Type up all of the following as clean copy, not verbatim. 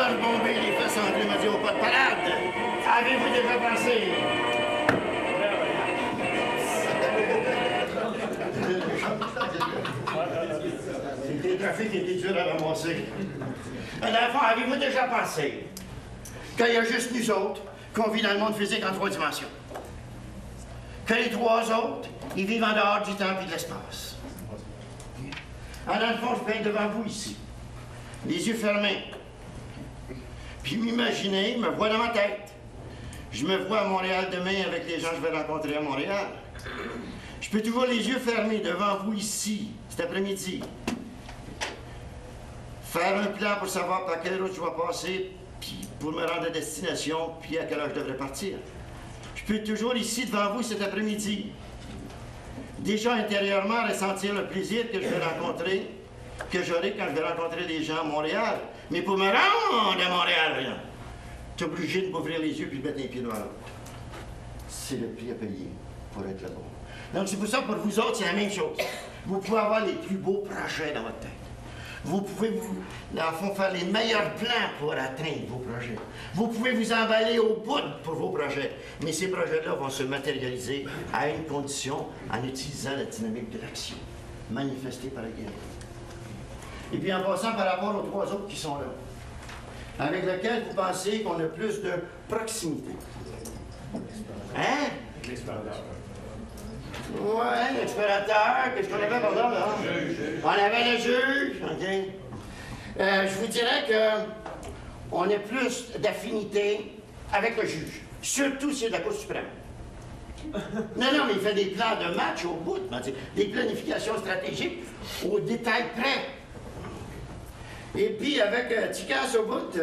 a rebombé les fesses en deux, m'a dit, oh, pas de parade. Avez-vous déjà pensé? Le trafic était dur à ramasser. Dans le fond, avez-vous déjà pensé qu'il y a juste nous autres qu'on vit dans le monde physique en 3 dimensions? Que les 3 autres, ils vivent en dehors du temps et de l'espace. Alors, dans le fond, je peins devant vous ici, les yeux fermés. Puis m'imaginer, me vois dans ma tête. Je me vois à Montréal demain avec les gens que je vais rencontrer à Montréal. Je peux toujours les yeux fermés devant vous ici, cet après-midi. Faire un plan pour savoir par quelle route je vais passer, puis pour me rendre à destination, puis à quelle heure je devrais partir. Je peux toujours ici devant vous cet après-midi. Déjà intérieurement ressentir le plaisir que je vais rencontrer, que j'aurai quand je vais rencontrer les gens à Montréal. Mais pour me rendre à Montréal, tu es obligé de m'ouvrir les yeux puis de mettre les pieds devant l'autre. C'est le prix à payer pour être là-bas. Donc c'est pour ça que pour vous autres, c'est la même chose. Vous pouvez avoir les plus beaux projets dans votre tête. Vous pouvez, dans le fond, faire les meilleurs plans pour atteindre vos projets. Vous pouvez vous emballer au bout pour vos projets. Mais ces projets-là vont se matérialiser à une condition en utilisant la dynamique de l'action, manifestée par la guérison. Et puis en passant par rapport aux 3 autres qui sont là, avec lesquels vous pensez qu'on a plus de proximité. Hein? L'explorateur. Ouais, l'explorateur, qu'est-ce qu'on avait par là? On avait le juge, OK? Je vous dirais qu'on a plus d'affinité avec le juge, surtout si c'est de la Cour suprême. Non, mais il fait des plans de match au bout, des planifications stratégiques au détail près. Et puis avec Tikas au bout,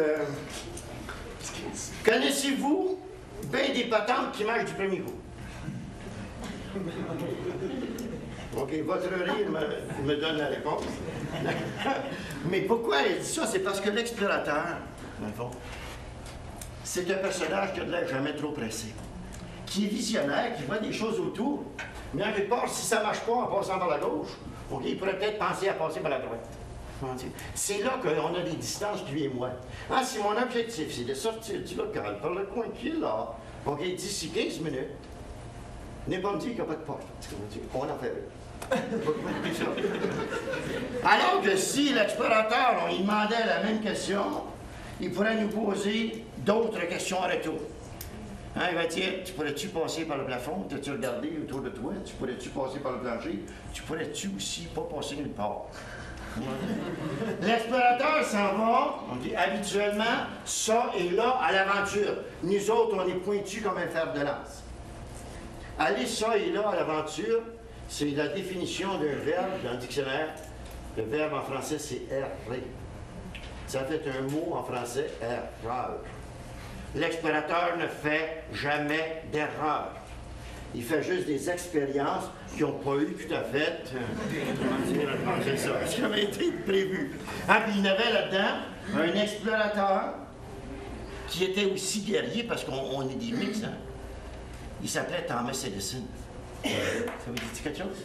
connaissez-vous bien des patentes qui marchent du premier coup? OK, votre rire me donne la réponse. Mais pourquoi elle dit ça? C'est parce que l'explorateur, dans le fond, c'est un personnage qui a de l'air jamais trop pressé, qui est visionnaire, qui voit des choses autour, mais en quelque part, si ça ne marche pas en passant par la gauche, OK, il pourrait peut-être penser à passer par la droite. C'est là qu'on a des distances, lui et moi. Ah, si mon objectif, c'est de sortir du local par le coin qui est là, OK, d'ici 15 minutes, n'est pas me dire qu'il n'y a pas de porte. On en fait alors que si l'explorateur, on lui demandait la même question, il pourrait nous poser d'autres questions en retour. Hein, il va dire, tu pourrais-tu passer par le plafond? T'as-tu regardé autour de toi? Tu pourrais-tu passer par le plancher? Tu pourrais-tu aussi pas passer nulle part? L'explorateur s'en va, on dit habituellement, ça est là à l'aventure. Nous autres, on est pointus comme un fer de lance. Aller ça et là à l'aventure, c'est la définition d'un verbe dans le dictionnaire. Le verbe en français, c'est errer. Ça fait un mot en français, erreur. L'explorateur ne fait jamais d'erreur. Il fait juste des expériences qui n'ont pas eu tout à fait, c'est ça, ce qui avait été prévu. Ah, puis il y avait là-dedans un explorateur qui était aussi guerrier, parce qu'on est des mix, hein. Il s'appelait Thomas Edison. Ça vous dit quelque chose?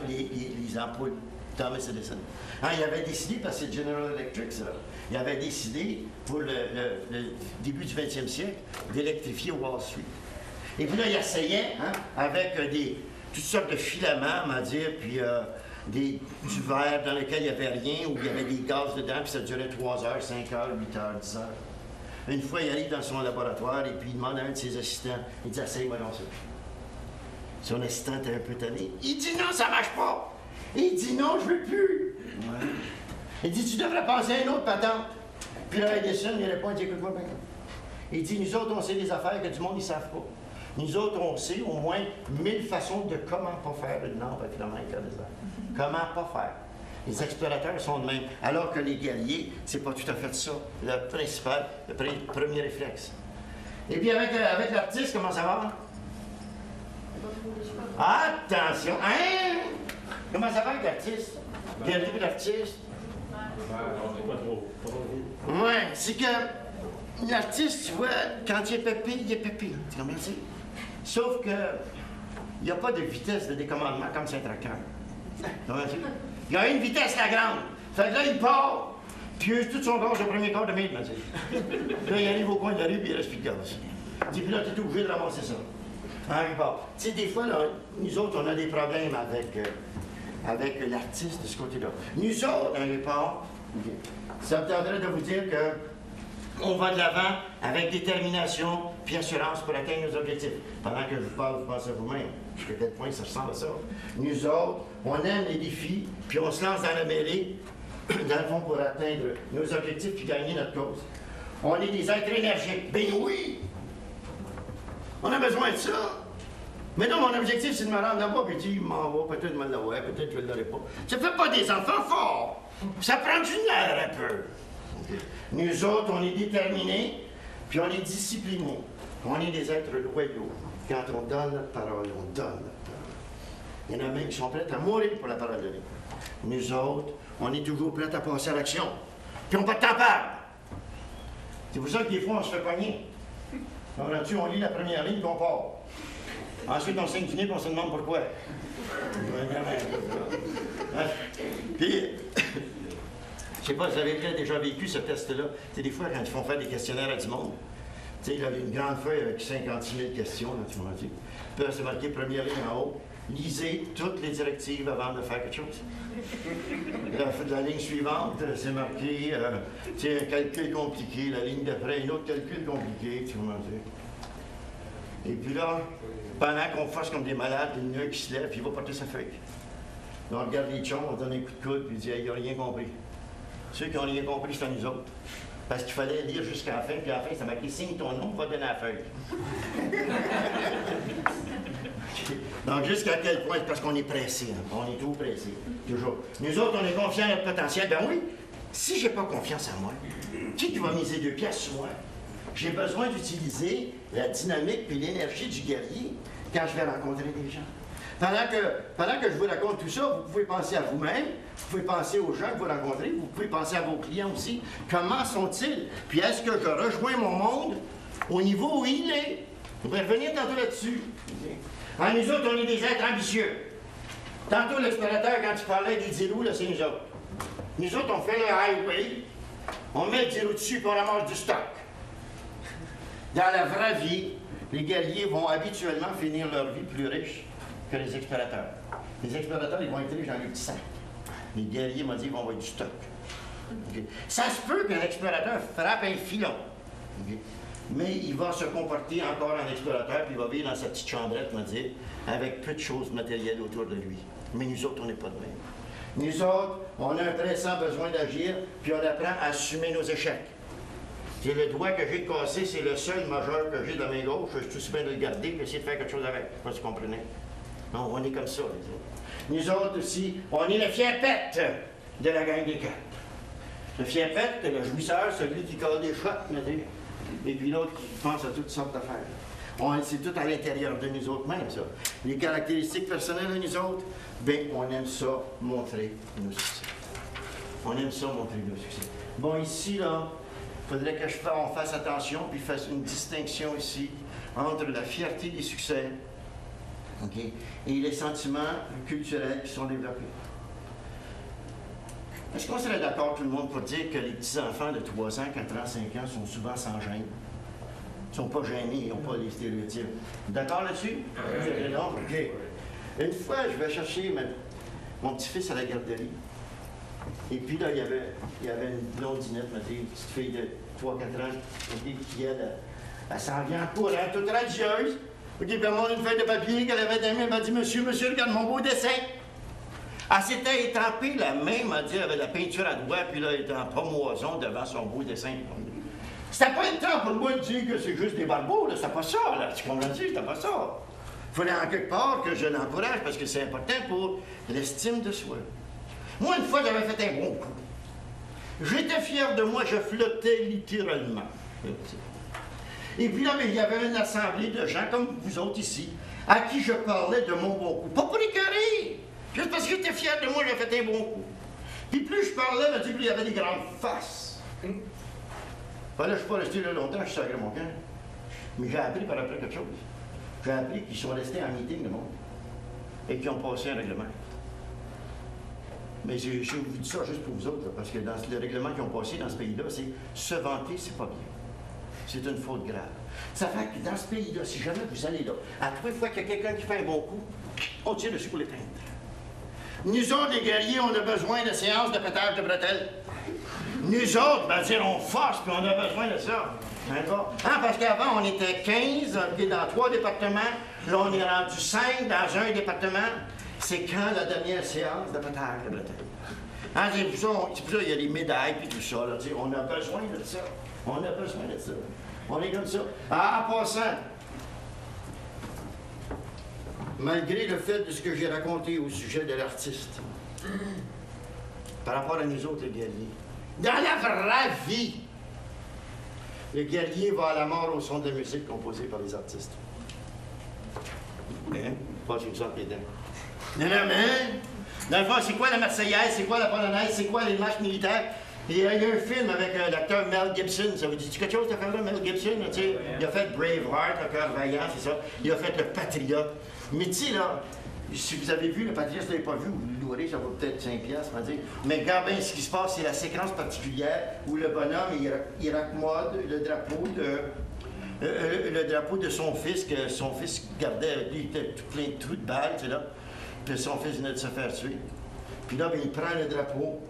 Les ampoules. Thomas Edison. Hein, il avait décidé, parce que c'est General Electric, ça, il avait décidé, pour le début du 20e siècle, d'électrifier Wall Street. Et puis là, il essayait, hein, avec toutes sortes de filaments, on va dire, puis du verre dans lequel il n'y avait rien, où il y avait des gaz dedans, puis ça durait 3 heures, 5 heures, 8 heures, 10 heures. Une fois, il arrive dans son laboratoire et puis il demande à un de ses assistants, il dit, essaye-moi donc ça. Son assistant était un peu tanné. Il dit, non, ça marche pas. Il dit, non, je veux plus. Ouais. Il dit, tu devrais passer à une autre patente. Puis là, Edison, il répond, il dit, écoute-moi bien. Il dit, nous autres, on sait des affaires que du monde, ils ne savent pas. Nous autres, on sait au moins 1000 façons de comment pas faire une lampe à kilomètre à désert. Comment pas faire. Les explorateurs sont de même, alors que les guerriers, c'est pas tout à fait ça. Le principal, le premier réflexe. Et puis avec l'artiste, comment ça va? Attention! Hein? Comment ça va avec l'artiste? Guerrier et l'artiste? Pas trop. Oui, c'est que l'artiste, tu vois, quand il est pépé, il est pépé. Tu comprends ça? Sauf que il n'y a pas de vitesse de décommandement comme c'est un tracteur. Il y a une vitesse, la grande. Fait que là, il part, Puis eux, tout son gaz, le premier quart de mille, m'a dit. Là, il arrive au coin de la rue, puis il reste plus de gaz. Puis là, tu es obligé de ramasser ça. Hein, bon. Tu sais, des fois, là, nous autres, on a des problèmes avec l'artiste de ce côté-là. Nous autres, un report, ça me tendrait de vous dire qu'on va de l'avant avec détermination puis assurance pour atteindre nos objectifs. Pendant que je vous parle, vous pensez à vous-même. Jusqu'à quel point ça ressemble à ça. Nous autres, on aime les défis, puis on se lance dans la mêlée, dans le fond, pour atteindre nos objectifs puis gagner notre cause. On est des êtres énergiques. Ben oui! On a besoin de ça. Mais non, mon objectif, c'est de me rendre là-bas, puis dire, m'en va, peut-être me l'aurai, peut-être je ne l'aurai pas. Ça fait pas des enfants forts. Ça prend du nerf un peu. Nous autres, on est déterminés, puis on est disciplinés. On est des êtres loyaux. Quand on donne notre parole, on donne notre parole. Il y en a même qui sont prêts à mourir pour la parole donnée. Nous autres, on est toujours prêts à passer à l'action. Puis on n'a pas de temps à perdre. C'est pour ça que des fois, on se fait pogner. On lit la première ligne, puis on part. Ensuite, on s'incline, puis on se demande pourquoi. Puis, je sais pas, vous avez déjà vécu ce test-là. C'est des fois, quand ils font faire des questionnaires à du monde, tu sais, il y avait une grande feuille avec 56 000 questions, là, tu m'as dit. Puis là, c'est marqué première ligne en haut. Lisez toutes les directives avant de faire quelque chose. La ligne suivante, c'est marqué, tu sais, un calcul compliqué. La ligne d'après, un autre calcul compliqué, tu m'as dit. Et puis là, pendant qu'on fasse comme des malades, il y en a un qui se lève, puis il va porter sa feuille. Là, on regarde les chums, on donne un coup de coude, puis il dit, hey, il n'a rien compris. Ceux qui n'ont rien compris, c'est à nous autres. Parce qu'il fallait lire jusqu'à la fin, puis à la fin, ça marqué signe ton nom, va donner la feuille. Donc, jusqu'à quel point? Parce qu'on est pressé, hein? On est tout pressé, toujours. Nous autres, on est confiants à notre potentiel. Ben oui, si j'ai pas confiance en moi, qui va miser 2 piastres sur moi? J'ai besoin d'utiliser la dynamique et l'énergie du guerrier quand je vais rencontrer des gens. Pendant que je vous raconte tout ça, vous pouvez penser à vous-même, vous pouvez penser aux gens que vous rencontrez, vous pouvez penser à vos clients aussi. Comment sont-ils? Puis est-ce que je rejoins mon monde au niveau où il est? On va revenir tantôt là-dessus. Alors, nous autres, on est des êtres ambitieux. Tantôt, l'explorateur, quand il parlait du 10 roues, là, c'est nous autres. Nous autres, on fait le highway, on met le 10 roues dessus, puis on ramasse du stock. Dans la vraie vie, les guerriers vont habituellement finir leur vie plus riche que les explorateurs. Les explorateurs, ils vont être riches dans les petits sacs. Les guerriers, m'ont dit, ils vont avoir du stock. Okay. Ça se peut qu'un explorateur frappe un filon. Okay. Mais il va se comporter encore en explorateur, puis il va vivre dans sa petite chambrette, m'a dit, avec peu de choses matérielles autour de lui. Mais nous autres, on n'est pas de même. Nous autres, on a un pressant besoin d'agir, puis on apprend à assumer nos échecs. C'est le doigt que j'ai cassé, c'est le seul majeur que j'ai de la main gauche. Je suis tout bien de le garder et essayer de faire quelque chose avec. Je sais pas si vous comprenez. Non, on est comme ça, les autres. Nous autres aussi, on est le fier-pète de la gang des 4. Le fier-pète, le jouisseur, celui qui colle des shots, et puis l'autre qui pense à toutes sortes d'affaires. C'est tout à l'intérieur de nous autres mêmes, ça. Les caractéristiques personnelles de nous autres, bien, on aime ça montrer nos succès. On aime ça montrer nos succès. Bon, ici, là, il faudrait que on fasse attention, puis fasse une distinction ici entre la fierté des succès, okay, et les sentiments culturels qui sont développés. Est-ce qu'on serait d'accord, tout le monde, pour dire que les petits-enfants de 3 ans, 4 ans, 5 ans sont souvent sans gêne? Ils ne sont pas gênés, ils n'ont pas les stéréotypes. D'accord là-dessus? Oui. Non? OK. Une fois, je vais chercher mon petit-fils à la garderie. Et puis là, il y avait une blondinette, m'a dit, une petite fille de 3-4 ans, qui elle s'en vient en courant, toute radieuse. OK, puis elle montre une feuille de papier qu'elle avait dans la main, elle m'a dit, monsieur, regarde mon beau dessin. Elle s'était étampée la main, m'a dit, avec la peinture à doigts, puis là, elle était en promoison devant son beau dessin. C'était pas le temps pour moi de dire que c'est juste des barbeaux, là, c'était pas ça, là, tu comprends-tu, c'était pas ça. Il fallait en quelque part que je l'encourage, parce que c'est important pour l'estime de soi. Moi, une fois, j'avais fait un bon coup. J'étais fier de moi, je flottais littéralement. Et puis là, il y avait une assemblée de gens comme vous autres ici, à qui je parlais de mon bon coup. Pas pour écœurer, juste parce que j'étais fier de moi, j'ai fait un bon coup. Puis plus je parlais, plus il y avait des grandes faces. Ben là, je ne suis pas resté là longtemps, je sacrais mon camp. Mais j'ai appris par après quelque chose. J'ai appris qu'ils sont restés en meeting, le monde, et qu'ils ont passé un règlement. Mais je vous dis ça juste pour vous autres, là, parce que dans le règlement qu'ils ont passé dans ce pays-là, c'est se vanter, c'est pas bien. C'est une faute grave. Ça fait que dans ce pays-là, si jamais vous allez là, à trois fois qu'il y a quelqu'un qui fait un bon coup, on tire dessus pour l'éteindre. Nous autres, les guerriers, on a besoin de séances de pétage de bretelles. Nous autres, ben, dire, on force, puis on a besoin de ça. D'accord? Hein, parce qu'avant, on était 15 dans 3 départements. Là, on est rendu 5 dans un département. C'est quand la dernière séance de pétage de bretelles? Hein, c'est pour ça il y a les médailles puis tout ça. Là, on a besoin de ça. On a besoin de ça. On est comme ça. Ah, en passant, malgré le fait de ce que j'ai raconté au sujet de l'artiste, par rapport à nous autres, les guerriers, dans la vraie vie, le guerrier va à la mort au son de musique composée par les artistes. Hein? Pas une sorte les dents. Non, non, mais dans le fond, c'est quoi la Marseillaise? C'est quoi la Polonaise? C'est quoi les marches militaires? Il y a un film avec l'acteur Mel Gibson. Ça vous dit quelque chose, cette affaire-là, Mel Gibson? Là, il a fait Braveheart, le cœur vaillant, c'est ça. Il a fait Le Patriote. Mais tu sais, là, si vous avez vu Le Patriote, si vous ne l'avez pas vu, vous louerez, ça vaut peut-être 5$, on va dire. Mais regardez bien ce qui se passe, c'est la séquence particulière où le bonhomme, il raccommode le drapeau de son fils, que son fils gardait avec lui, il était tout plein de trous de balles, tu sais, là. Puis son fils venait de se faire tuer. Puis là, ben, il prend le drapeau.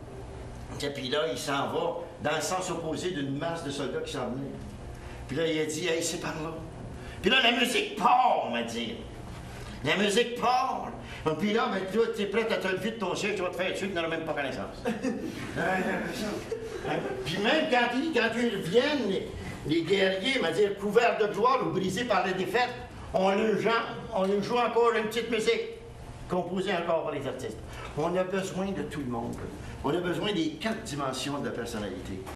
Et puis là, il s'en va dans le sens opposé d'une masse de soldats qui s'en venaient. Puis là, il a dit, hey, c'est par là. Puis là, la musique part, on va dire. La musique part. Puis là, ben, toi, tu es prêt à te lever de ton siège, tu vas te faire tuer, tu n'auras même pas connaissance. Puis même quand ils viennent, les guerriers, on va dire, couverts de gloire ou brisés par la défaite, on leur joue encore une petite musique, composée encore par les artistes. On a besoin de tout le monde. On a besoin des 4 dimensions de la personnalité.